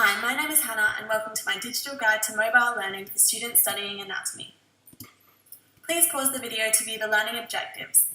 Hi, my name is Hannah and welcome to my digital guide to mobile learning for students studying anatomy. Please pause the video to view the learning objectives.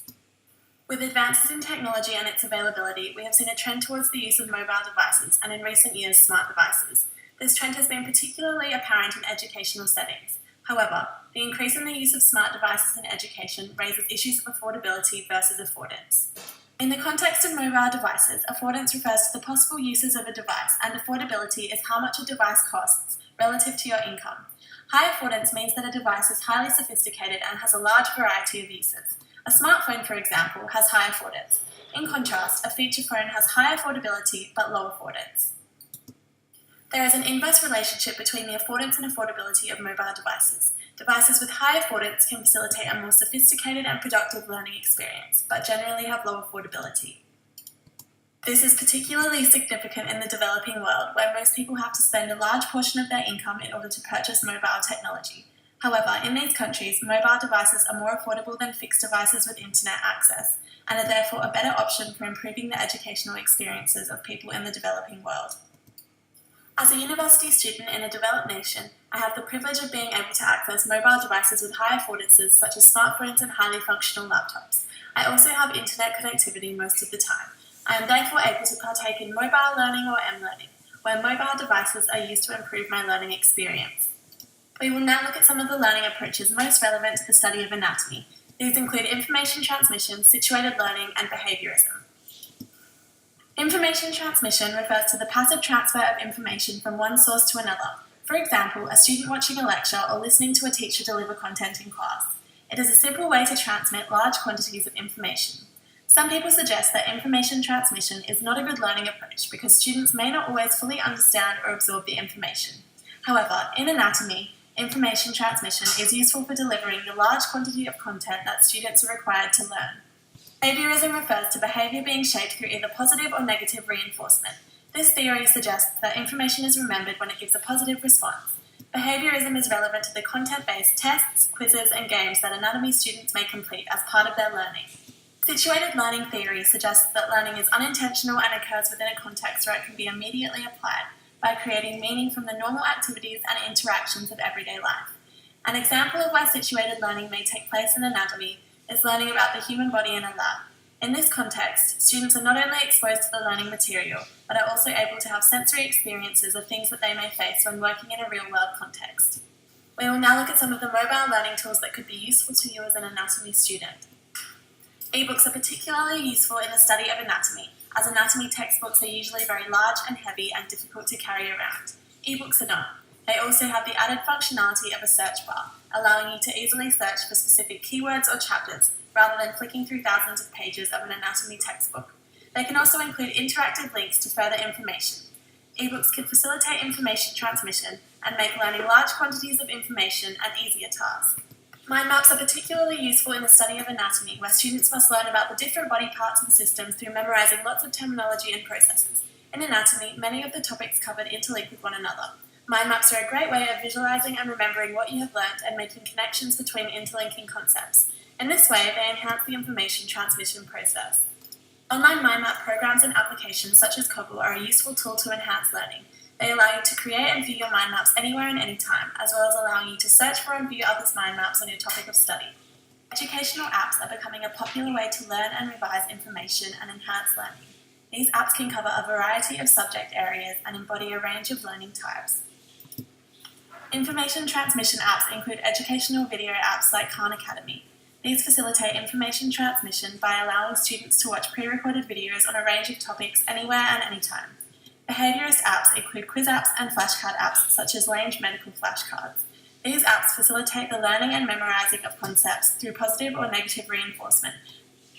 With advances in technology and its availability, we have seen a trend towards the use of mobile devices and in recent years, smart devices. This trend has been particularly apparent in educational settings. However, the increase in the use of smart devices in education raises issues of affordability versus affordance. In the context of mobile devices, affordance refers to the possible uses of a device, and affordability is how much a device costs relative to your income. High affordance means that a device is highly sophisticated and has a large variety of uses. A smartphone, for example, has high affordance. In contrast, a feature phone has high affordability but low affordance. There is an inverse relationship between the affordance and affordability of mobile devices. Devices with high affordance can facilitate a more sophisticated and productive learning experience, but generally have low affordability. This is particularly significant in the developing world, where most people have to spend a large portion of their income in order to purchase mobile technology. However, in these countries, mobile devices are more affordable than fixed devices with internet access, and are therefore a better option for improving the educational experiences of people in the developing world. As a university student in a developed nation, I have the privilege of being able to access mobile devices with high affordances such as smartphones and highly functional laptops. I also have internet connectivity most of the time. I am therefore able to partake in mobile learning or M-learning, where mobile devices are used to improve my learning experience. We will now look at some of the learning approaches most relevant to the study of anatomy. These include information transmission, situated learning, and behaviorism. Information transmission refers to the passive transfer of information from one source to another. For example, a student watching a lecture or listening to a teacher deliver content in class. It is a simple way to transmit large quantities of information. Some people suggest that information transmission is not a good learning approach because students may not always fully understand or absorb the information. However, in anatomy, information transmission is useful for delivering the large quantity of content that students are required to learn. Behaviorism refers to behaviour being shaped through either positive or negative reinforcement. This theory suggests that information is remembered when it gives a positive response. Behaviourism is relevant to the content-based tests, quizzes, and games that anatomy students may complete as part of their learning. Situated learning theory suggests that learning is unintentional and occurs within a context where it can be immediately applied by creating meaning from the normal activities and interactions of everyday life. An example of where situated learning may take place in anatomy is learning about the human body in a lab. In this context, students are not only exposed to the learning material, but are also able to have sensory experiences of things that they may face when working in a real-world context. We will now look at some of the mobile learning tools that could be useful to you as an anatomy student. E-books are particularly useful in the study of anatomy, as anatomy textbooks are usually very large and heavy and difficult to carry around. E-books are not. They also have the added functionality of a search bar, allowing you to easily search for specific keywords or chapters, rather than flicking through thousands of pages of an anatomy textbook. They can also include interactive links to further information. E-books can facilitate information transmission and make learning large quantities of information an easier task. Mind maps are particularly useful in the study of anatomy, where students must learn about the different body parts and systems through memorizing lots of terminology and processes. In anatomy, many of the topics covered interlink with one another. Mind maps are a great way of visualizing and remembering what you have learnt and making connections between interlinking concepts. In this way, they enhance the information transmission process. Online mind map programs and applications such as Cobble are a useful tool to enhance learning. They allow you to create and view your mind maps anywhere and anytime, as well as allowing you to search for and view others' mind maps on your topic of study. Educational apps are becoming a popular way to learn and revise information and enhance learning. These apps can cover a variety of subject areas and embody a range of learning types. Information transmission apps include educational video apps like Khan Academy. These facilitate information transmission by allowing students to watch pre-recorded videos on a range of topics anywhere and anytime. Behaviourist apps include quiz apps and flashcard apps such as Lange Medical Flashcards. These apps facilitate the learning and memorizing of concepts through positive or negative reinforcement.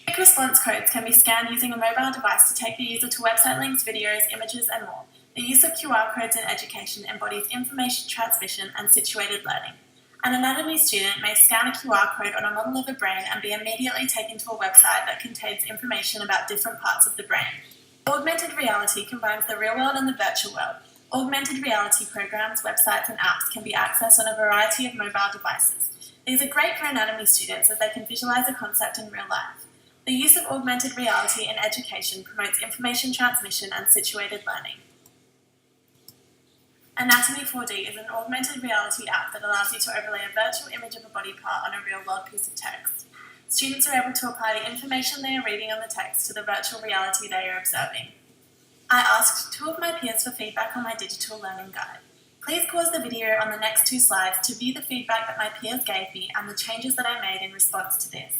Quick response codes can be scanned using a mobile device to take the user to website links, videos, images, and more. The use of QR codes in education embodies information transmission and situated learning. An anatomy student may scan a QR code on a model of a brain and be immediately taken to a website that contains information about different parts of the brain. Augmented reality combines the real world and the virtual world. Augmented reality programs, websites, and apps can be accessed on a variety of mobile devices. These are great for anatomy students as they can visualize a concept in real life. The use of augmented reality in education promotes information transmission and situated learning. Anatomy 4D is an augmented reality app that allows you to overlay a virtual image of a body part on a real-world piece of text. Students are able to apply the information they are reading on the text to the virtual reality they are observing. I asked 2 of my peers for feedback on my digital learning guide. Please pause the video on the next 2 slides to view the feedback that my peers gave me and the changes that I made in response to this.